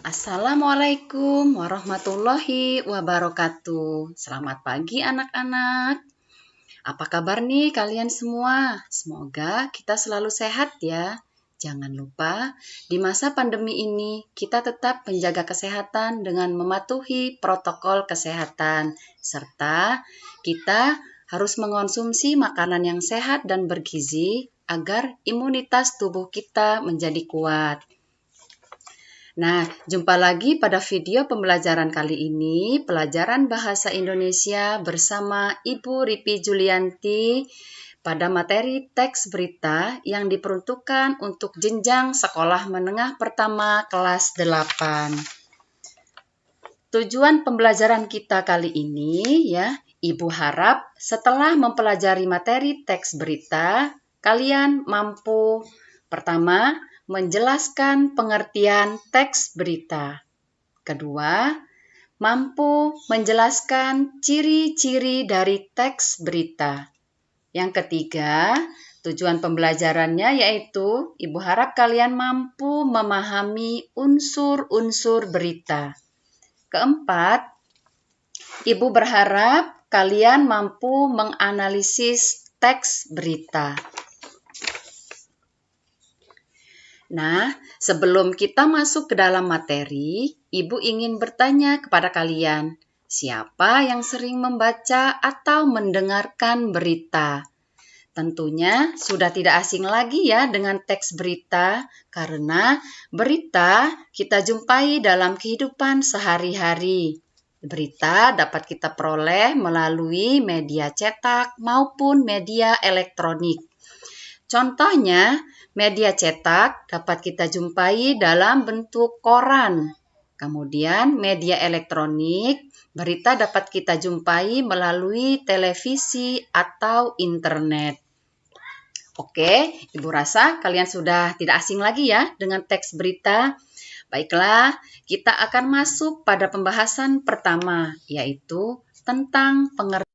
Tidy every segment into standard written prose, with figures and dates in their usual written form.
Assalamualaikum warahmatullahi wabarakatuh. Selamat pagi anak-anak. Apa kabar nih kalian semua? Semoga kita selalu sehat ya. Jangan lupa, di masa pandemi ini kita tetap menjaga kesehatan dengan mematuhi protokol kesehatan. Serta kita harus mengonsumsi makanan yang sehat dan bergizi agar imunitas tubuh kita menjadi kuat. Nah, jumpa lagi pada video pembelajaran kali ini, pelajaran bahasa Indonesia bersama Ibu Ripi Julianti pada materi teks berita yang diperuntukkan untuk jenjang sekolah menengah pertama kelas 8. Tujuan pembelajaran kita kali ini ya, Ibu harap setelah mempelajari materi teks berita, kalian mampu pertama, menjelaskan pengertian teks berita. Kedua, mampu menjelaskan ciri-ciri dari teks berita. Yang ketiga, tujuan pembelajarannya yaitu Ibu harap kalian mampu memahami unsur-unsur berita. Keempat, Ibu berharap kalian mampu menganalisis teks berita. Nah, sebelum kita masuk ke dalam materi, Ibu ingin bertanya kepada kalian, siapa yang sering membaca atau mendengarkan berita? Tentunya sudah tidak asing lagi ya dengan teks berita, karena berita kita jumpai dalam kehidupan sehari-hari. Berita dapat kita peroleh melalui media cetak maupun media elektronik. Contohnya, media cetak dapat kita jumpai dalam bentuk koran. Kemudian media elektronik, berita dapat kita jumpai melalui televisi atau internet. Oke, Ibu rasa kalian sudah tidak asing lagi ya dengan teks berita. Baiklah, kita akan masuk pada pembahasan pertama, yaitu tentang pengertian.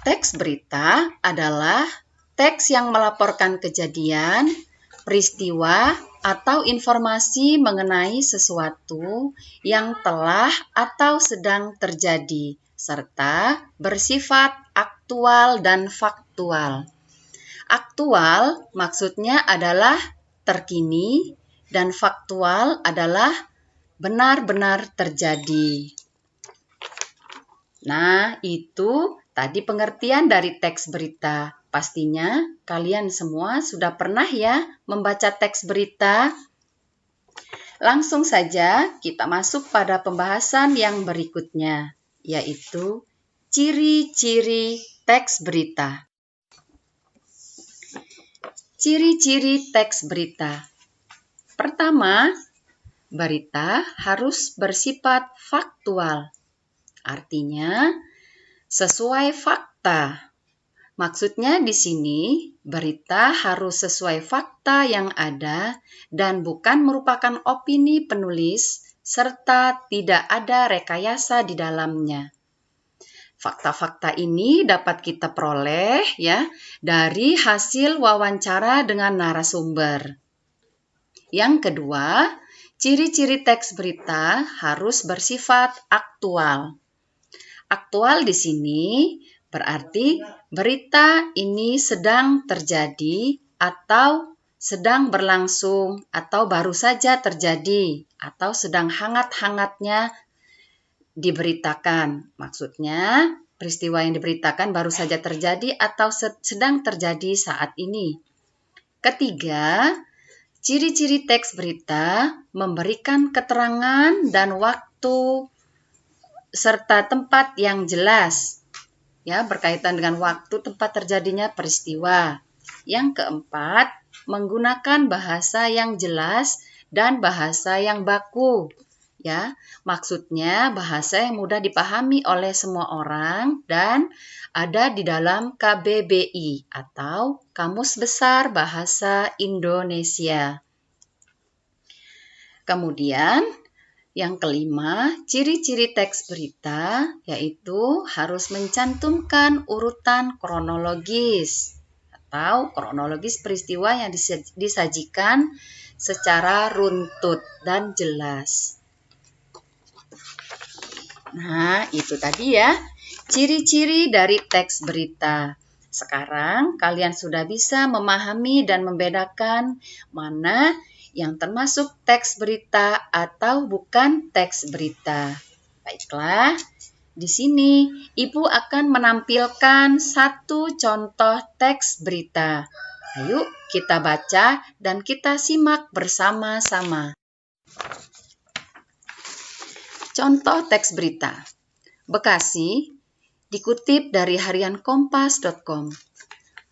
Teks berita adalah teks yang melaporkan kejadian, peristiwa, atau informasi mengenai sesuatu yang telah atau sedang terjadi, serta bersifat aktual dan faktual. Aktual maksudnya adalah terkini, dan faktual adalah benar-benar terjadi. Nah, itu tadi pengertian dari teks berita. Pastinya kalian semua sudah pernah ya membaca teks berita. Langsung saja kita masuk pada pembahasan yang berikutnya, yaitu ciri-ciri teks berita. Ciri-ciri teks berita. Pertama, berita harus bersifat faktual. Artinya, sesuai fakta. Maksudnya di sini, berita harus sesuai fakta yang ada dan bukan merupakan opini penulis serta tidak ada rekayasa di dalamnya. Fakta-fakta ini dapat kita peroleh ya dari hasil wawancara dengan narasumber. Yang kedua, ciri-ciri teks berita harus bersifat aktual. Aktual di sini berarti berita ini sedang terjadi atau sedang berlangsung atau baru saja terjadi atau sedang hangat-hangatnya diberitakan. Maksudnya peristiwa yang diberitakan baru saja terjadi atau sedang terjadi saat ini. Ketiga, ciri-ciri teks berita memberikan keterangan dan waktu serta tempat yang jelas, ya, berkaitan dengan waktu tempat terjadinya peristiwa. Yang keempat, menggunakan bahasa yang jelas dan bahasa yang baku, ya. Maksudnya bahasa yang mudah dipahami oleh semua orang dan ada di dalam KBBI atau Kamus Besar Bahasa Indonesia. Kemudian yang kelima, ciri-ciri teks berita yaitu harus mencantumkan urutan kronologis atau kronologis peristiwa yang disajikan secara runtut dan jelas. Nah, itu tadi ya, ciri-ciri dari teks berita. Sekarang kalian sudah bisa memahami dan membedakan mana yang termasuk teks berita atau bukan teks berita. Baiklah, di sini Ibu akan menampilkan satu contoh teks berita. Ayo kita baca dan kita simak bersama-sama. Contoh teks berita. Bekasi, dikutip dari harian kompas.com.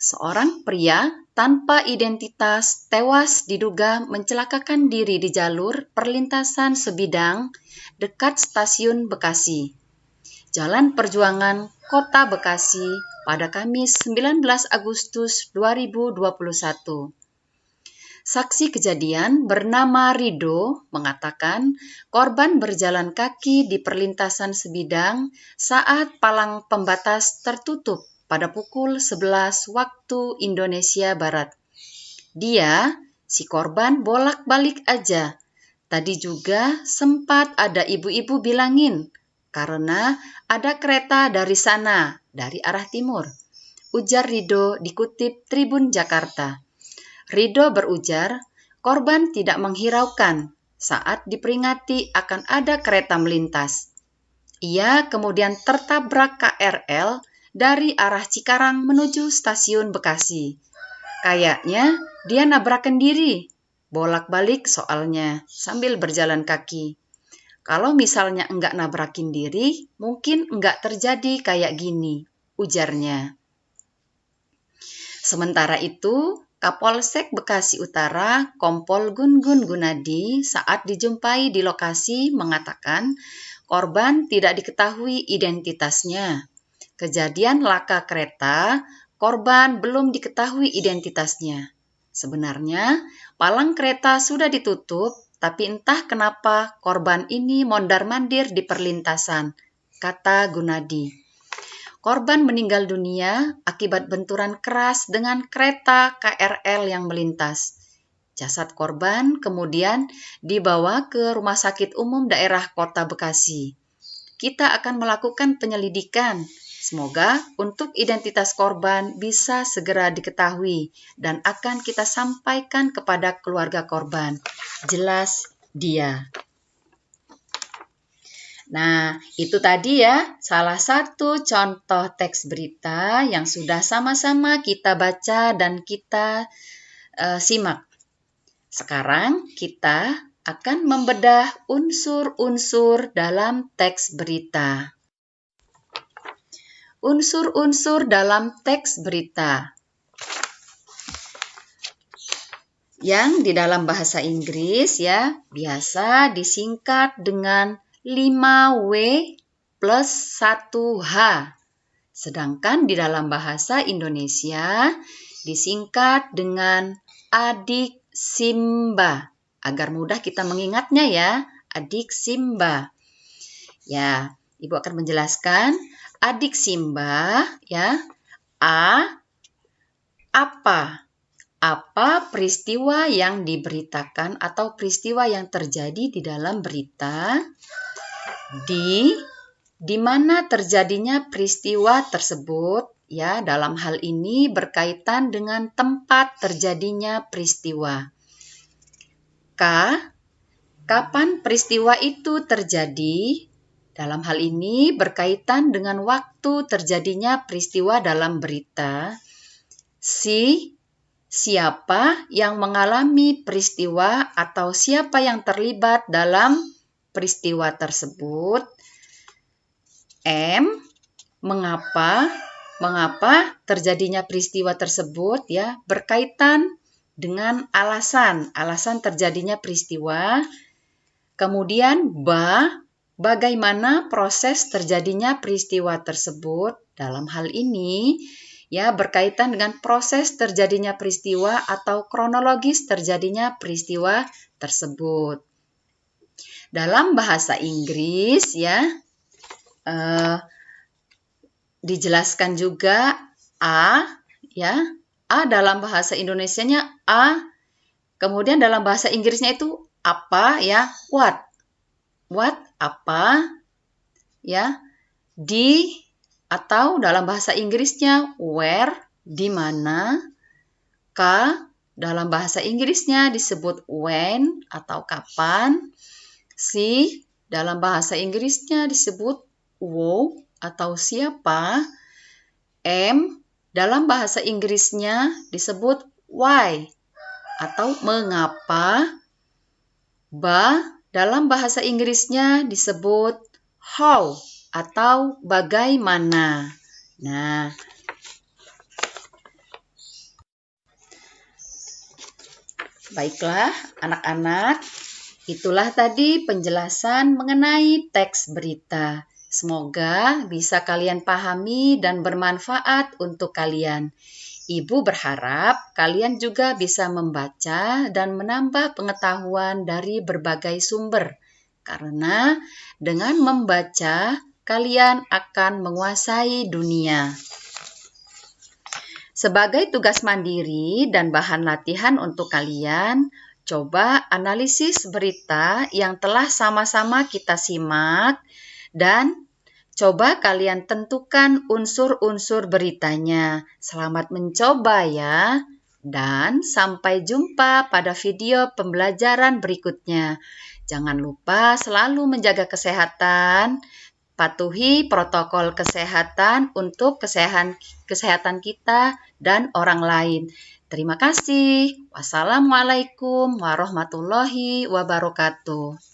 Seorang pria tanpa identitas tewas diduga mencelakakan diri di jalur perlintasan sebidang dekat stasiun Bekasi, Jalan Perjuangan, Kota Bekasi pada Kamis 19 Agustus 2021. Saksi kejadian bernama Rido mengatakan korban berjalan kaki di perlintasan sebidang saat palang pembatas tertutup pada pukul 11 waktu Indonesia Barat. Dia, si korban bolak-balik aja. Tadi juga sempat ada ibu-ibu bilangin karena ada kereta dari sana, dari arah timur. Ujar Rido dikutip Tribun Jakarta. Rido berujar, korban tidak menghiraukan saat diperingati akan ada kereta melintas. Ia kemudian tertabrak KRL dari arah Cikarang menuju stasiun Bekasi. Kayaknya dia nabrakan diri, bolak-balik soalnya sambil berjalan kaki. Kalau misalnya enggak nabrakin diri, mungkin enggak terjadi kayak gini, ujarnya. Sementara itu, Kapolsek Bekasi Utara, Kompol Gun-Gun Gunadi saat dijumpai di lokasi mengatakan korban tidak diketahui identitasnya. Kejadian laka kereta, korban belum diketahui identitasnya. Sebenarnya, palang kereta sudah ditutup, tapi entah kenapa korban ini mondar-mandir di perlintasan, kata Gunadi. Korban meninggal dunia akibat benturan keras dengan kereta KRL yang melintas. Jasad korban kemudian dibawa ke Rumah Sakit Umum Daerah Kota Bekasi. Kita akan melakukan penyelidikan. Semoga untuk identitas korban bisa segera diketahui dan akan kita sampaikan kepada keluarga korban. Jelas dia. Nah, itu tadi ya salah satu contoh teks berita yang sudah sama-sama kita baca dan kita simak. Sekarang kita akan membedah unsur-unsur dalam teks berita. Unsur-unsur dalam teks berita. Yang di dalam bahasa Inggris ya biasa disingkat dengan 5W plus 1H. Sedangkan di dalam bahasa Indonesia disingkat dengan adik Simba. Agar mudah kita mengingatnya ya, adik Simba. Ya, Ibu akan menjelaskan adik Simba ya. Apa? Apa peristiwa yang diberitakan atau peristiwa yang terjadi di dalam berita? Di mana terjadinya peristiwa tersebut ya, dalam hal ini berkaitan dengan tempat terjadinya peristiwa. Kapan peristiwa itu terjadi? Dalam hal ini berkaitan dengan waktu terjadinya peristiwa dalam berita. Siapa yang mengalami peristiwa atau siapa yang terlibat dalam peristiwa tersebut. Mengapa terjadinya peristiwa tersebut ya, berkaitan dengan alasan terjadinya peristiwa. Kemudian bagaimana proses terjadinya peristiwa tersebut. Dalam hal ini ya berkaitan dengan proses terjadinya peristiwa atau kronologis terjadinya peristiwa tersebut. Dalam bahasa Inggris ya dijelaskan juga A dalam bahasa Indonesianya A, kemudian dalam bahasa Inggrisnya itu apa ya? What. What, apa, ya. Di, atau dalam bahasa Inggrisnya where, di mana. K, dalam bahasa Inggrisnya disebut when atau kapan. C, dalam bahasa Inggrisnya disebut who atau siapa. M, dalam bahasa Inggrisnya disebut why atau mengapa. B, dalam bahasa Inggrisnya disebut how atau bagaimana. Nah, baiklah anak-anak, itulah tadi penjelasan mengenai teks berita. Semoga bisa kalian pahami dan bermanfaat untuk kalian. Ibu berharap kalian juga bisa membaca dan menambah pengetahuan dari berbagai sumber. Karena dengan membaca, kalian akan menguasai dunia. Sebagai tugas mandiri dan bahan latihan untuk kalian, coba analisis berita yang telah sama-sama kita simak dan coba kalian tentukan unsur-unsur beritanya. Selamat mencoba ya. Dan sampai jumpa pada video pembelajaran berikutnya. Jangan lupa selalu menjaga kesehatan. Patuhi protokol kesehatan untuk kesehatan kita dan orang lain. Terima kasih. Wassalamualaikum warahmatullahi wabarakatuh.